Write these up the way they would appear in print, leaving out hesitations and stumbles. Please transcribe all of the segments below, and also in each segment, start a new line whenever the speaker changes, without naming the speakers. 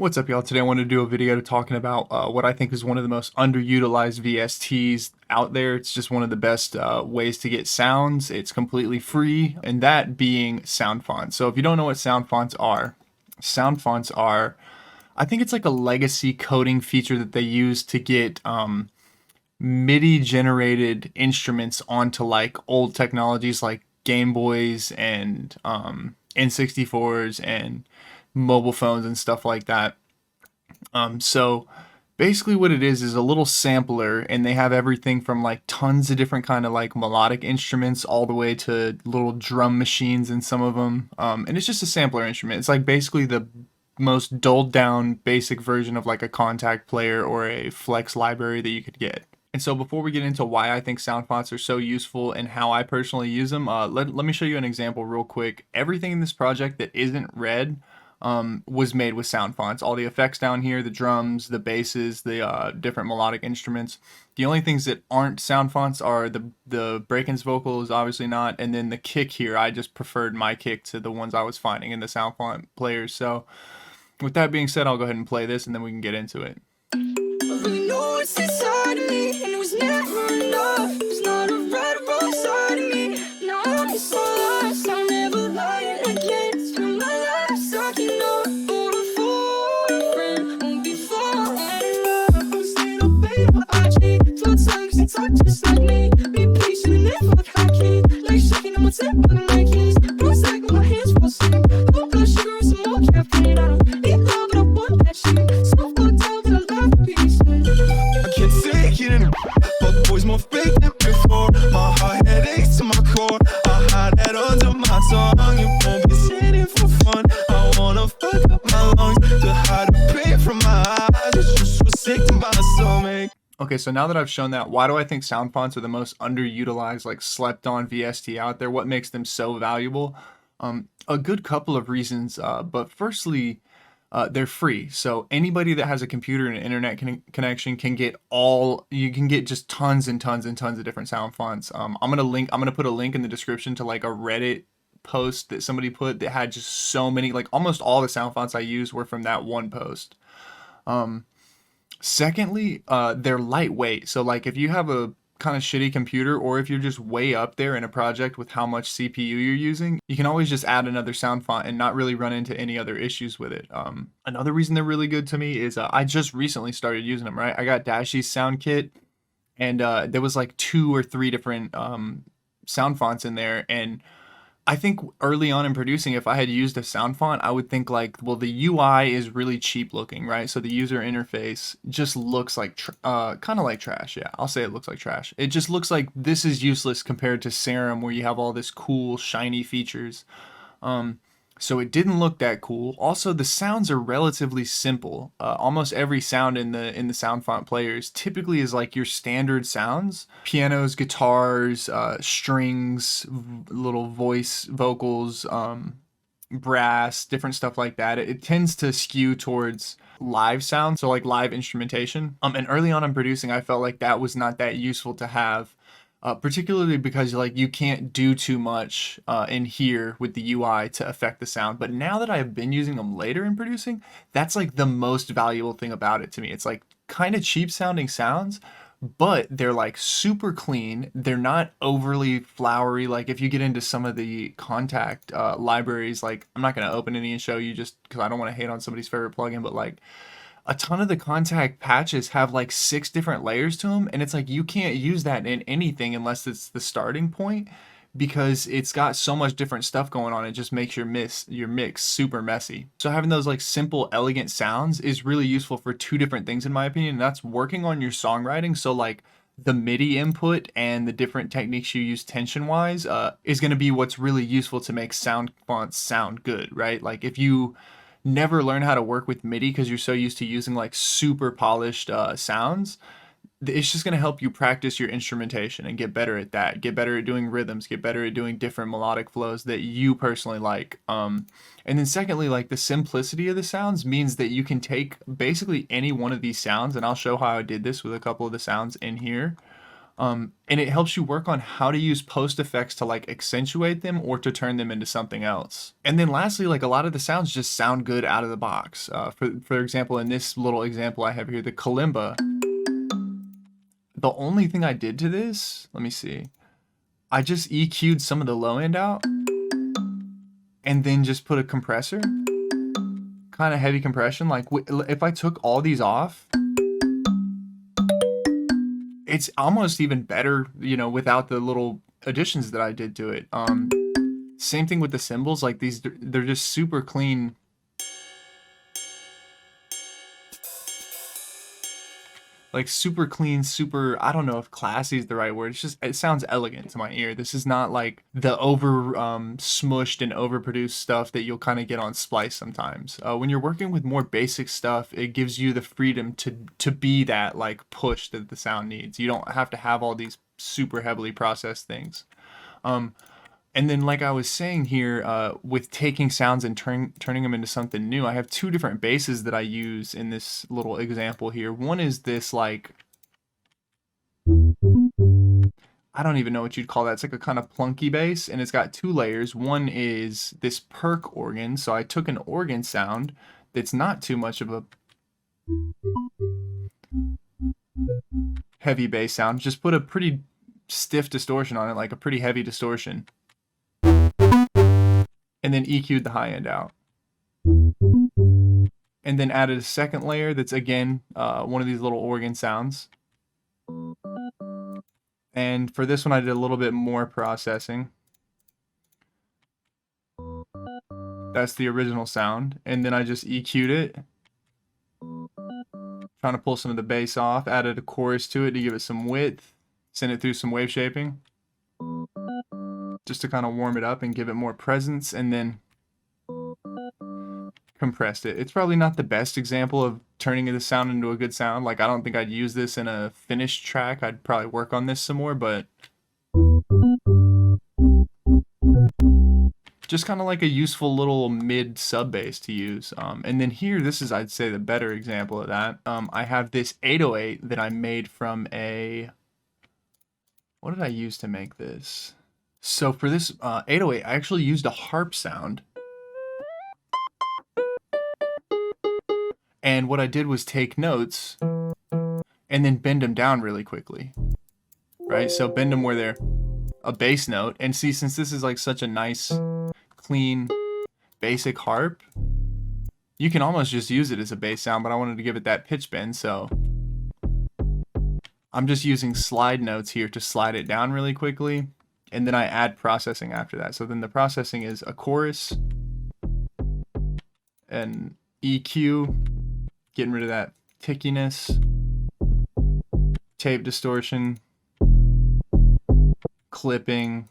What's up, y'all? Today I wanted to do a video talking about what I think is one of the most underutilized VSTs out there. It's just one of the best ways to get sounds. It's completely free, and that being Soundfonts. So if you don't know what Soundfonts are, I think it's like a legacy coding feature that they use to get MIDI generated instruments onto like old technologies like Game Boys and N64s and mobile phones and stuff like that. So basically what it is a little sampler, and they have everything from like tons of different kind of like melodic instruments all the way to little drum machines in some of them. And it's just a sampler instrument. It's like basically the most dulled down basic version of like a contact player or a flex library that you could get. And so before we get into why I think Soundfonts are so useful and how I personally use them, let me show you an example real quick. Everything in this project that isn't red was made with Soundfonts. All the effects down here, the drums, the basses, the different melodic instruments. The only things that aren't Soundfonts are the break-ins vocal is obviously not, and then the kick here, I just preferred my kick to the ones I was finding in the Soundfont players. So with that being said, I'll go ahead and play this and then we can get into it.
I really know what's inside of me, and it was never enough. It's not a right or wrong side of me. Now I'm so lost, I'll never lie again. Spend my life sucking up for a friend. Won't be far enough. I'm staying up late on IG. Slow time, 'cause they talk just like me. Be patient and never look hockey. Like shaking on my tip on the Nikes. Don't stack with my hands full sleep. No blood sugar and some more caffeine. I don't need love, but I want that shit. So fucked up that I love peace. I can't take it anymore. But boys more fake than before. My heart headaches to my core. I hide that under my tongue. You won't be sitting for fun. I wanna fuck up my lungs to hide the pain from my eyes. It's just so sick to my stomach.
Okay, so now that I've shown that, why do I think Soundfonts are the most underutilized, like slept on VST out there? What makes them so valuable? A good couple of reasons, but firstly, they're free. So anybody that has a computer and an internet connection can get you can get just tons and tons and tons of different Soundfonts. I'm gonna put a link in the description to like a Reddit post that somebody put that had just so many, like almost all the Soundfonts I used were from that one post. Secondly, they're lightweight. So like if you have a kind of shitty computer, or if you're just way up there in a project with how much CPU you're using, you can always just add another sound font and not really run into any other issues with it. Another reason they're really good to me is I just recently started using them, right? I got Dashy's sound kit, and there was like 2 or 3 different sound fonts in there, and I think early on in producing, if I had used a sound font, I would think like, well, the UI is really cheap looking, right? So the user interface just looks like, kind of like trash. Yeah, I'll say it looks like trash. It just looks like this is useless compared to Serum, where you have all this cool, shiny features. So it didn't look that cool. Also, the sounds are relatively simple. Almost every sound in the sound font players typically is like your standard sounds: pianos, guitars, strings, little voice vocals, brass, different stuff like that. It tends to skew towards live sound, so like live instrumentation. And early on in producing, I felt like that was not that useful to have. Particularly because like you can't do too much in here with the UI to affect the sound. But now that I've been using them later in producing, that's like the most valuable thing about it to me. It's like kind of cheap sounding sounds, but they're like super clean. They're not overly flowery. Like if you get into some of the contact libraries, like I'm not going to open any and show you just because I don't want to hate on somebody's favorite plugin, but like a ton of the contact patches have like 6 different layers to them, and it's like you can't use that in anything unless it's the starting point, because it's got so much different stuff going on. It just makes your mix super messy. So having those like simple, elegant sounds is really useful for 2 different things in my opinion. And that's working on your songwriting. So like the MIDI input and the different techniques you use tension wise is going to be what's really useful to make sound fonts sound good, right? Like if you never learn how to work with MIDI because you're so used to using like super polished sounds, it's just going to help you practice your instrumentation and get better at that, get better at doing rhythms, get better at doing different melodic flows that you personally like. And then secondly, like the simplicity of the sounds means that you can take basically any one of these sounds, and I'll show how I did this with a couple of the sounds in here. And it helps you work on how to use post effects to like accentuate them or to turn them into something else. And then lastly, like a lot of the sounds just sound good out of the box. For example, in this little example I have here, the kalimba, the only thing I did to this, let me see, I just EQ'd some of the low end out and then just put a compressor, kind of heavy compression. Like if I took all these off, it's almost even better, you know, without the little additions that I did to it. Same thing with the cymbals, like these, they're just super clean. Like super clean, super, I don't know if classy is the right word. It's just, it sounds elegant to my ear. This is not like the over smushed and overproduced stuff that you'll kind of get on Splice sometimes. When you're working with more basic stuff, it gives you the freedom to be that like push that the sound needs. You don't have to have all these super heavily processed things. And then, like I was saying here, with taking sounds and turning them into something new, I have two different basses that I use in this little example here. One is this, like, I don't even know what you'd call that. It's like a kind of plunky bass, and it's got two layers. One is this perk organ. So I took an organ sound that's not too much of a heavy bass sound. Just put a pretty stiff distortion on it, like a pretty heavy distortion. And then EQ'd the high end out. And then added a second layer that's again one of these little organ sounds. And for this one I did a little bit more processing. That's the original sound. And then I just EQ'd it. Trying to pull some of the bass off. Added a chorus to it to give it some width. Send it through some wave shaping. Just to kind of warm it up and give it more presence, and then compressed it. It's probably not the best example of turning the sound into a good sound. Like, I don't think I'd use this in a finished track. I'd probably work on this some more, but just kind of like a useful little mid sub bass to use. And then here, this is, I'd say, the better example of that. I have this 808 that I made from a, what did I use to make this? So for this 808, I actually used a harp sound. And what I did was take notes and then bend them down really quickly. Right? So bend them where they're a bass note. And see, since this is like such a nice, clean, basic harp, you can almost just use it as a bass sound, but I wanted to give it that pitch bend, so I'm just using slide notes here to slide it down really quickly. And then I add processing after that. So then the processing is a chorus, an EQ, getting rid of that tickiness, tape distortion, clipping,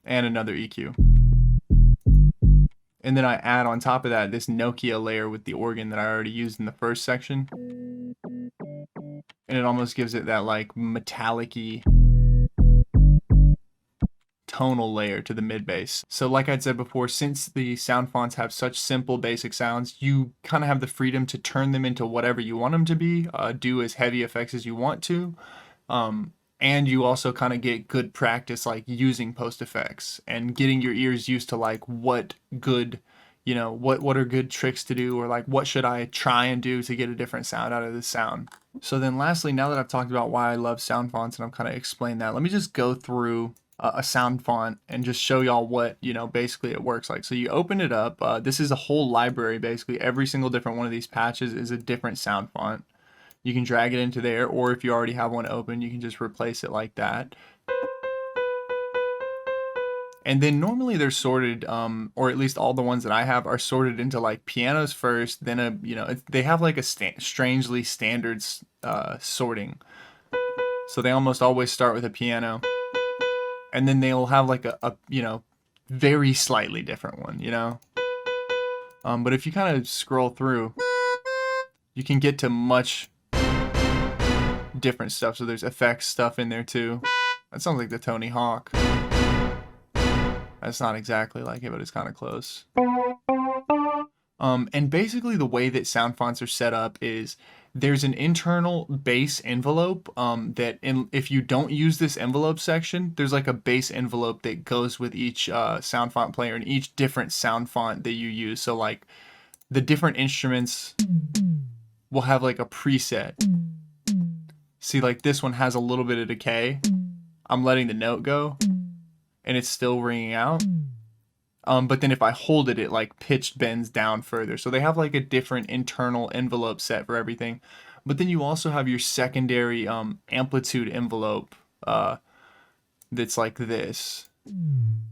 and another EQ. And then I add on top of that this Nokia layer with the organ that I already used in the first section. And it almost gives it that like metallic-y tonal layer to the mid bass. So like I'd said before, since the Soundfonts have such simple basic sounds, you kind of have the freedom to turn them into whatever you want them to be, do as heavy effects as you want to, and you also kind of get good practice like using post effects and getting your ears used to like what good, you know, what are good tricks to do, or like what should I try and do to get a different sound out of this sound. So then lastly, now that I've talked about why I love Soundfonts and I've kind of explained that, let me just go through a sound font and just show y'all what, you know, basically it works like. So you open it up. This is a whole library, basically. Every single different one of these patches is a different sound font. You can drag it into there, or if you already have one open, you can just replace it like that. And then normally they're sorted, or at least all the ones that I have are sorted into like pianos first, then a, you know, they have like a strangely standard sorting. So they almost always start with a piano. And then they'll have like a you know, very slightly different one, you know. But if you kind of scroll through, you can get to much different stuff. So there's effects stuff in there too. That sounds like the Tony Hawk. That's not exactly like it, but it's kind of close. And basically the way that Soundfonts are set up is There's an internal bass envelope if you don't use this envelope section, there's like a bass envelope that goes with each sound font player and each different sound font that you use. So like the different instruments will have like a preset. See, like this one has a little bit of decay. I'm letting the note go and it's still ringing out. But then if I hold it, it like pitch bends down further. So they have like a different internal envelope set for everything. But then you also have your secondary amplitude envelope that's like this.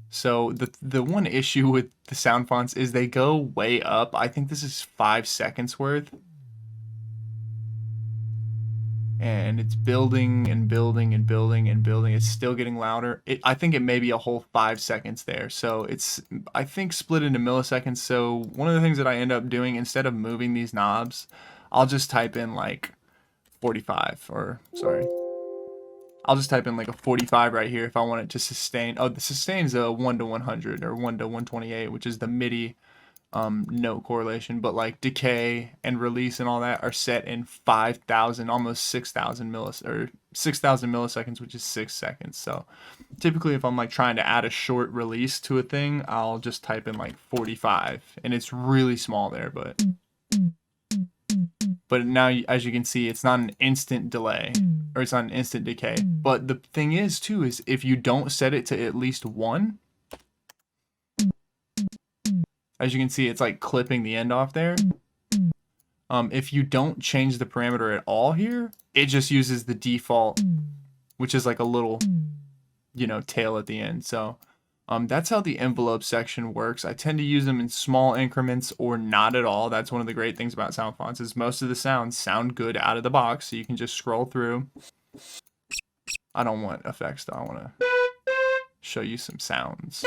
So the one issue with the sound fonts is they go way up. I think this is 5 seconds worth. And it's building and building and building and building. It's still getting louder. I think it may be a whole 5 seconds there. So it's, I think, split into milliseconds. So one of the things that I end up doing, instead of moving these knobs, I'll just type in like 45, or sorry. I'll just type in like a 45 right here if I want it to sustain. Oh, the sustain is a 1 to 100 or 1 to 128, which is the MIDI note correlation, but like decay and release and all that are set in 5,000, almost 6,000 milliseconds, which is 6 seconds. So typically if I'm like trying to add a short release to a thing, I'll just type in like 45, and it's really small there, but now, as you can see, it's not an instant delay, or it's not an instant decay. But the thing is too, is if you don't set it to at least 1, as you can see, it's like clipping the end off there. If you don't change the parameter at all here, it just uses the default, which is like a little, tail at the end. So that's how the envelope section works. I tend to use them in small increments or not at all. That's one of the great things about Soundfonts, is most of the sounds sound good out of the box, so you can just scroll through. I don't want effects though. I want to show you some sounds.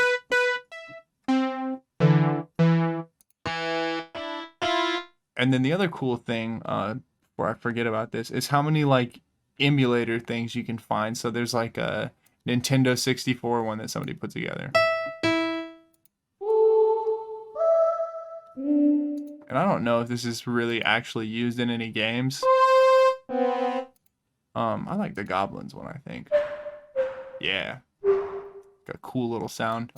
And then the other cool thing, before I forget about this, is how many like emulator things you can find. So there's like a Nintendo 64 one that somebody put together. And I don't know if this is really actually used in any games. I like the Goblins one, I think. Yeah. Got a cool little sound.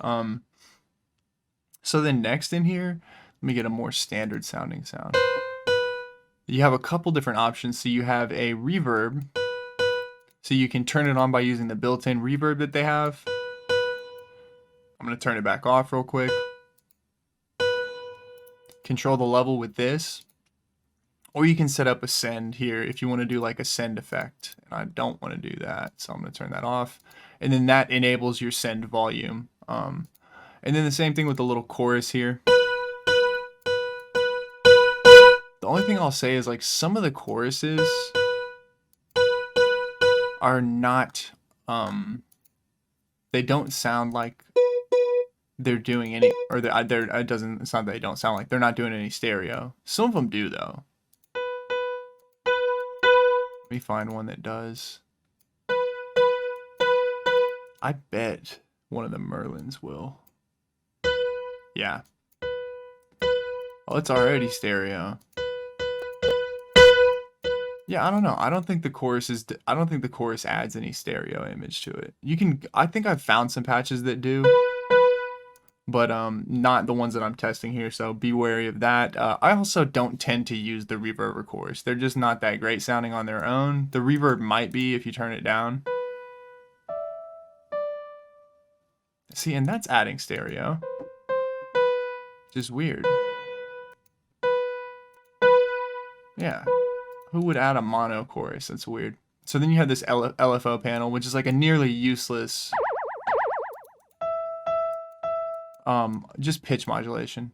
So then next in here, let me get a more standard sounding sound. You have a couple different options. So you have a reverb. So you can turn it on by using the built-in reverb that they have. I'm going to turn it back off real quick. Control the level with this. Or you can set up a send here if you want to do like a send effect. And I don't want to do that, so I'm going to turn that off. And then that enables your send volume. And then the same thing with the little chorus here. The only thing I'll say is like some of the choruses are not, they don't sound like they're doing any, or it's not that they don't sound like they're not doing any stereo. Some of them do though. Let me find one that does. I bet one of the Merlins will. Yeah. Oh, it's already stereo. Yeah, I don't know. I don't think the chorus adds any stereo image to it. I think I've found some patches that do, but not the ones that I'm testing here, so be wary of that. I also don't tend to use the reverb or chorus. They're just not that great sounding on their own. The reverb might be if you turn it down. See, and that's adding stereo. Just weird. Yeah. Who would add a mono chorus? That's weird. So then you have this LFO panel, which is like a nearly useless just pitch modulation.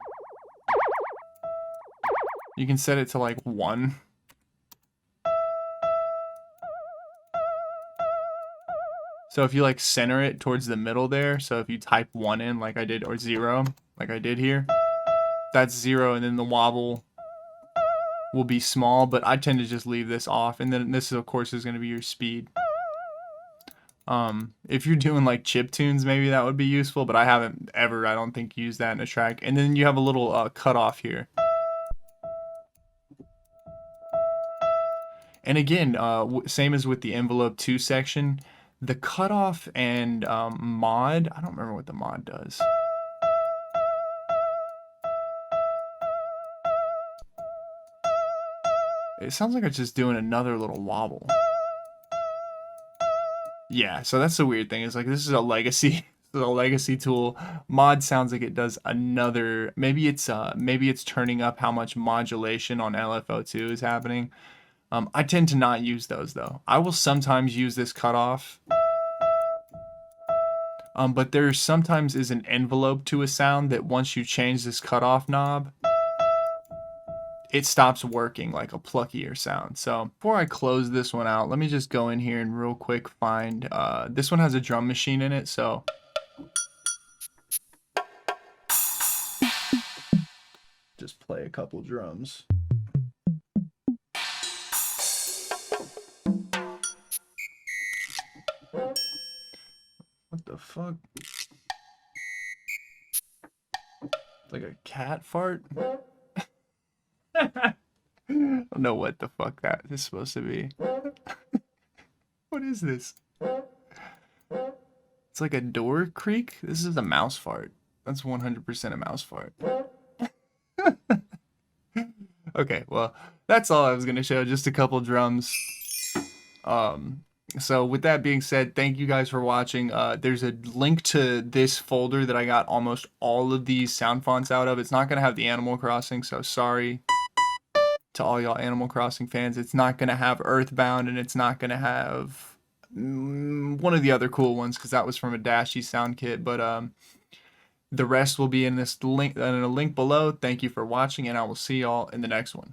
You can set it to like 1. So if you like center it towards the middle there, so if you type 1 in like I did, or 0 like I did here, that's 0, and then the wobble will be small, but I tend to just leave this off, and then this of course is going to be your speed. If you're doing like chip tunes, maybe that would be useful, but I haven't ever, I don't think, used that in a track. And then you have a little cutoff here. And again, same as with the envelope 2 section, the cutoff and mod, I don't remember what the mod does. It sounds like it's just doing another little wobble. Yeah, so that's the weird thing. It's like this is a legacy, this is a legacy tool. Mod sounds like it does another. Maybe it's turning up how much modulation on LFO2 is happening. I tend to not use those though. I will sometimes use this cutoff. But there sometimes is an envelope to a sound that once you change this cutoff knob, it stops working like a pluckier sound. So before I close this one out, let me just go in here and real quick find, this one has a drum machine in it, so just play a couple drums. What the fuck? It's like a cat fart? I don't know what the fuck that is supposed to be. What is this? It's like a door creak? This is a mouse fart. That's 100% a mouse fart. Okay, well, that's all I was going to show. Just a couple drums. So with that being said, thank you guys for watching. There's a link to this folder that I got almost all of these sound fonts out of. It's not going to have the Animal Crossing, so sorry to all y'all Animal Crossing fans. It's not going to have Earthbound, and it's not going to have one of the other cool ones, because that was from a Dashy sound kit. But the rest will be in this link, in a link below. Thank you for watching, and I will see y'all in the next one.